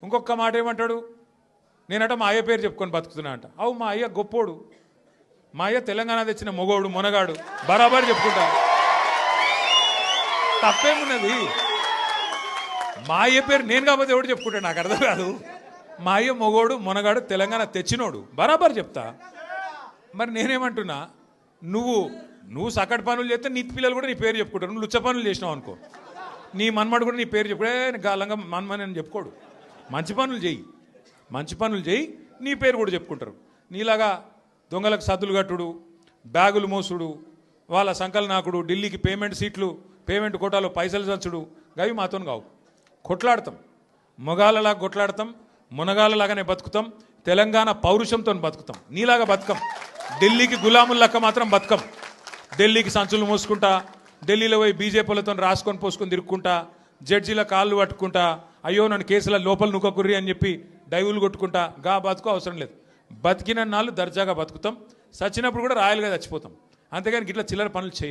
ఇంకొక మాట ఏమంటాడు, నేనట మా అయ్య పేరు చెప్పుకొని బతుకుతున్నా అంట. అవు మా అయ్య గొప్పోడు, మా అయ్య తెలంగాణ తెచ్చిన మొగోడు మునగాడు, బరాబర్ చెప్పుకుంటా. తప్పేమున్నది? మా అయ్య పేరు నేను కాకపోతే ఎవడు చెప్పుకుంటా, నాకు అర్థం కాదు. మా అయ్య మొగోడు మునగాడు తెలంగాణ తెచ్చినోడు, బరాబర్ చెప్తా. మరి నేనేమంటున్నా, నువ్వు సకట్ పనులు చేస్తే నీ పిల్లలు కూడా నీ పేరు చెప్పుకుంటారు. నువ్వు లుచ్చ పనులు చేసినావు అనుకో, నీ మన్మడు కూడా నీ పేరు చెప్పుడే గాలంగా మన్మని అని చెప్పుకోడు. మంచి పనులు చేయి, నీ పేరు కూడా చెప్పుకుంటారు. నీలాగా దొంగలకు సద్దులు కట్టుడు, బ్యాగులు మోసుడు, వాళ్ళ సంకల్ నాకుడు, ఢిల్లీకి పేమెంట్ కోటాలో పైసలు చంచుడు, గవి మాతో కావు. కొట్లాడతాం, మొగాళ్ళలాగా కొట్లాడతాం, మునగాళ్ళలాగానే బతుకుతాం, తెలంగాణ పౌరుషంతో బతుకుతాం. నీలాగా బతుకం, ఢిల్లీకి గులాములక్క మాత్రం బతుకం. ఢిల్లీకి సంచులు మోసుకుంటా, ఢిల్లీలో పోయి బీజేపీలతో రాసుకొని పోసుకొని తిరుక్కుంటా, జడ్జీల కాళ్ళు పట్టుకుంటా, అయ్యో నన్ను కేసుల లోపల నుక్కకుర్రి అని చెప్పి డైవులు కొట్టుకుంటా, గా బతుకు అవసరం లేదు. బతికిన నాళ్ళు దర్జాగా బతుకుతాం, చచ్చినప్పుడు కూడా రాయలుగా చచ్చిపోతాం. అంతేగాని ఇట్లా చిల్లర పనులు చేయం.